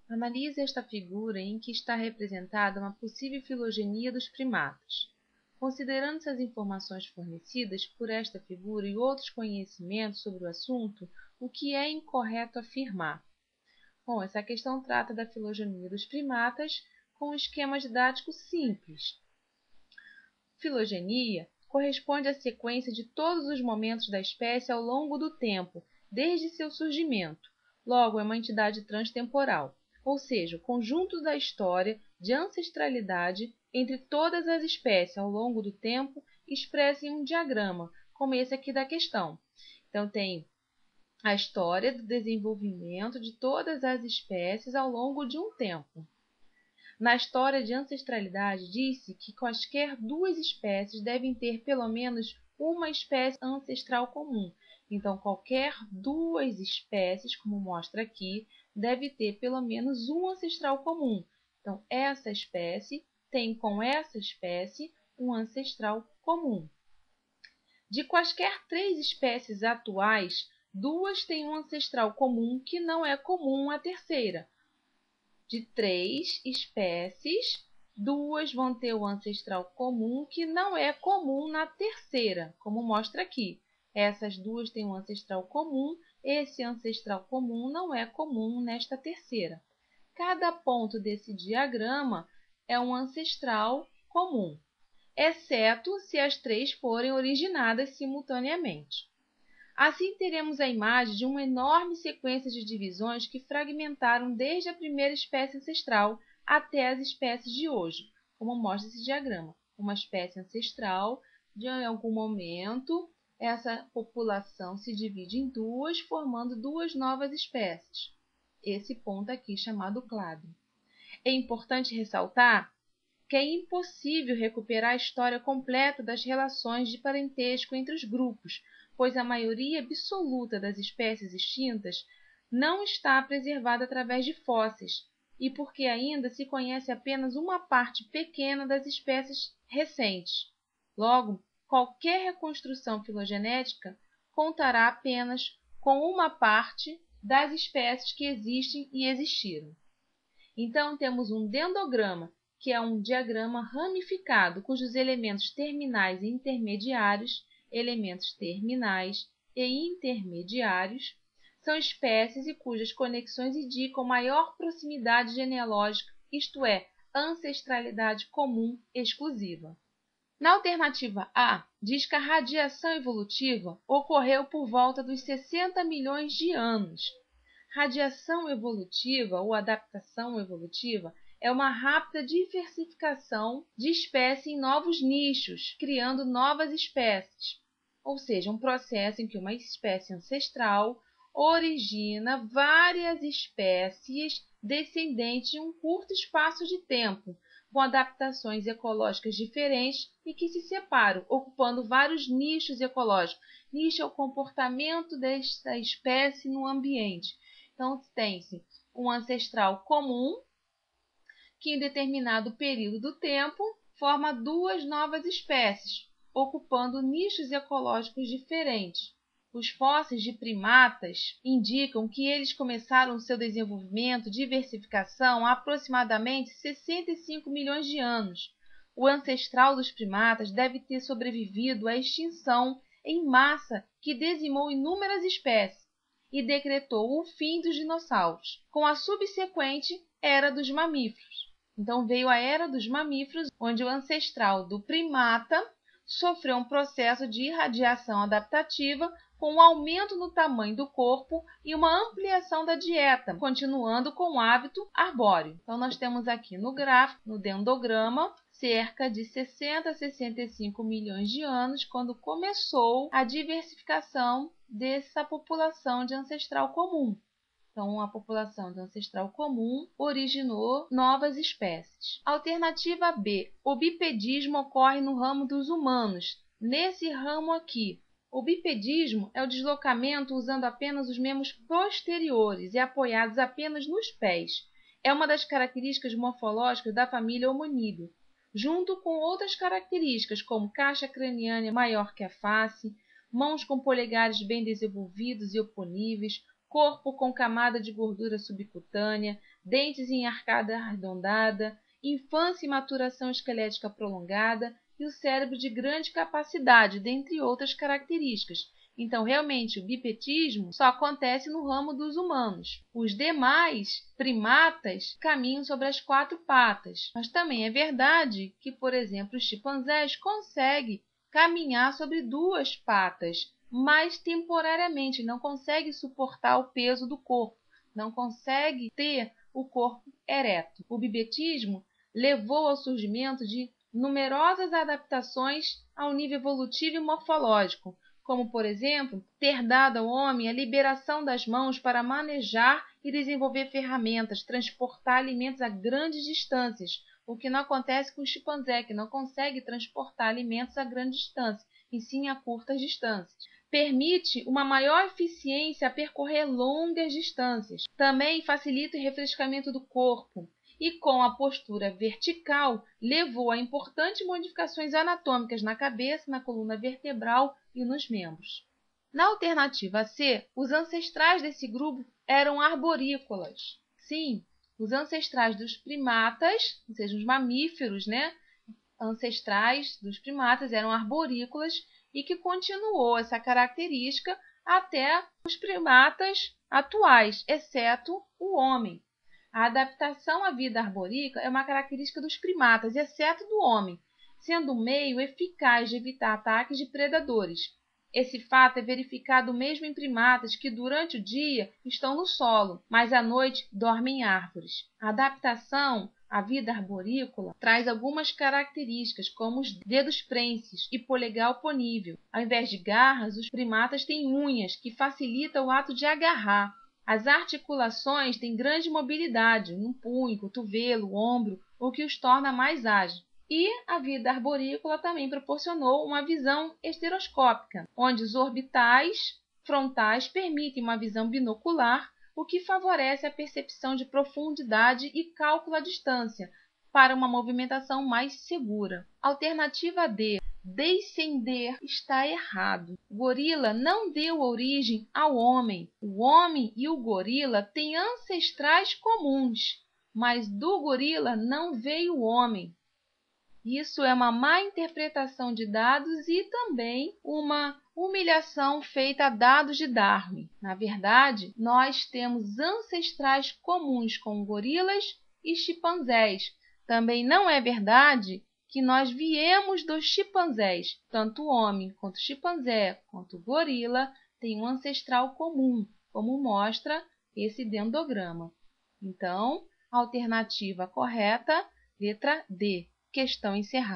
Analise esta figura em que está representada uma possível filogenia dos primatas. Considerando-se as informações fornecidas por esta figura e outros conhecimentos sobre o assunto, o que é incorreto afirmar? Bom, essa questão trata da filogenia dos primatas com um esquema didático simples. Filogenia corresponde à sequência de todos os momentos da espécie ao longo do tempo, desde seu surgimento. Logo, é uma entidade transtemporal, ou seja, o conjunto da história de ancestralidade entre todas as espécies ao longo do tempo expressa em um diagrama, como esse aqui da questão. Então, tem a história do desenvolvimento de todas as espécies ao longo de um tempo. Na história de ancestralidade, diz-se que quaisquer duas espécies devem ter pelo menos uma espécie ancestral comum. Então, qualquer duas espécies, como mostra aqui, deve ter pelo menos um ancestral comum. Então, essa espécie tem com essa espécie um ancestral comum. De quaisquer três espécies atuais, duas têm um ancestral comum que não é comum à terceira. De três espécies, duas vão ter o ancestral comum que não é comum na terceira, como mostra aqui. Essas duas têm um ancestral comum, esse ancestral comum não é comum nesta terceira. Cada ponto desse diagrama é um ancestral comum, exceto se as três forem originadas simultaneamente. Assim, teremos a imagem de uma enorme sequência de divisões que fragmentaram desde a primeira espécie ancestral até as espécies de hoje, como mostra esse diagrama. Uma espécie ancestral, em algum momento, essa população se divide em duas, formando duas novas espécies. Esse ponto aqui chamado clado. É importante ressaltar que é impossível recuperar a história completa das relações de parentesco entre os grupos, pois a maioria absoluta das espécies extintas não está preservada através de fósseis, e porque ainda se conhece apenas uma parte pequena das espécies recentes. Logo, qualquer reconstrução filogenética contará apenas com uma parte das espécies que existem e existiram. Então, temos um dendrograma, que é um diagrama ramificado, cujos elementos terminais e intermediários, elementos terminais e intermediários, são espécies e cujas conexões indicam maior proximidade genealógica, isto é, ancestralidade comum exclusiva. Na alternativa A, diz que a radiação evolutiva ocorreu por volta dos 60 milhões de anos. Radiação evolutiva ou adaptação evolutiva é uma rápida diversificação de espécies em novos nichos, criando novas espécies, ou seja, um processo em que uma espécie ancestral origina várias espécies descendentes em um curto espaço de tempo, com adaptações ecológicas diferentes e que se separam, ocupando vários nichos ecológicos. Nicho é o comportamento desta espécie no ambiente. Então, tem-se um ancestral comum, que em determinado período do tempo forma duas novas espécies, ocupando nichos ecológicos diferentes. Os fósseis de primatas indicam que eles começaram seu desenvolvimento e diversificação há aproximadamente 65 milhões de anos. O ancestral dos primatas deve ter sobrevivido à extinção em massa que dizimou inúmeras espécies e decretou o fim dos dinossauros, com a subsequente Era dos Mamíferos. Então veio a Era dos Mamíferos, onde o ancestral do primata sofreu um processo de irradiação adaptativa com um aumento no tamanho do corpo e uma ampliação da dieta, continuando com o hábito arbóreo. Então nós temos aqui no gráfico, no dendrograma, cerca de 60 a 65 milhões de anos, quando começou a diversificação dessa população de ancestral comum. Então, a população de ancestral comum originou novas espécies. Alternativa B. O bipedismo ocorre no ramo dos humanos. Nesse ramo aqui, o bipedismo é o deslocamento usando apenas os membros posteriores e apoiados apenas nos pés. É uma das características morfológicas da família Hominida, junto com outras características como caixa craniana maior que a face, mãos com polegares bem desenvolvidos e oponíveis, corpo com camada de gordura subcutânea, dentes em arcada arredondada, infância e maturação esquelética prolongada e o cérebro de grande capacidade, dentre outras características. Então, realmente, o bipetismo só acontece no ramo dos humanos. Os demais primatas caminham sobre as 4 patas. Mas também é verdade que, por exemplo, os chimpanzés conseguem caminhar sobre 2 patas, mas temporariamente não conseguem suportar o peso do corpo, não conseguem ter o corpo ereto. O bipetismo levou ao surgimento de numerosas adaptações ao nível evolutivo e morfológico, como, por exemplo, ter dado ao homem a liberação das mãos para manejar e desenvolver ferramentas, transportar alimentos a grandes distâncias, o que não acontece com o chimpanzé, que não consegue transportar alimentos a grande distância, e sim a curtas distâncias. Permite uma maior eficiência a percorrer longas distâncias. Também facilita o refrescamento do corpo. E com a postura vertical, levou a importantes modificações anatômicas na cabeça, na coluna vertebral e nos membros. Na alternativa C, os ancestrais desse grupo eram arborícolas. Sim, os ancestrais dos primatas, ou seja, os mamíferos, ancestrais dos primatas eram arborícolas e que continuou essa característica até os primatas atuais, exceto o homem. A adaptação à vida arborícola é uma característica dos primatas, exceto do homem, sendo um meio eficaz de evitar ataques de predadores. Esse fato é verificado mesmo em primatas que durante o dia estão no solo, mas à noite dormem em árvores. A adaptação à vida arborícola traz algumas características, como os dedos prenses e polegar oponível. Ao invés de garras, os primatas têm unhas, que facilitam o ato de agarrar. As articulações têm grande mobilidade no punho, cotovelo, ombro, o que os torna mais ágeis. E a vida arborícola também proporcionou uma visão estereoscópica, onde os orbitais frontais permitem uma visão binocular, o que favorece a percepção de profundidade e cálculo à distância, para uma movimentação mais segura. Alternativa D. Descender está errado. O gorila não deu origem ao homem. O homem e o gorila têm ancestrais comuns, mas do gorila não veio o homem. Isso é uma má interpretação de dados e também uma humilhação feita a dados de Darwin. Na verdade, nós temos ancestrais comuns com gorilas e chimpanzés. Também não é verdade que nós viemos dos chimpanzés. Tanto o homem quanto o chimpanzé quanto o gorila têm um ancestral comum, como mostra esse dendrograma. Então, a alternativa correta, letra D. Questão encerrada.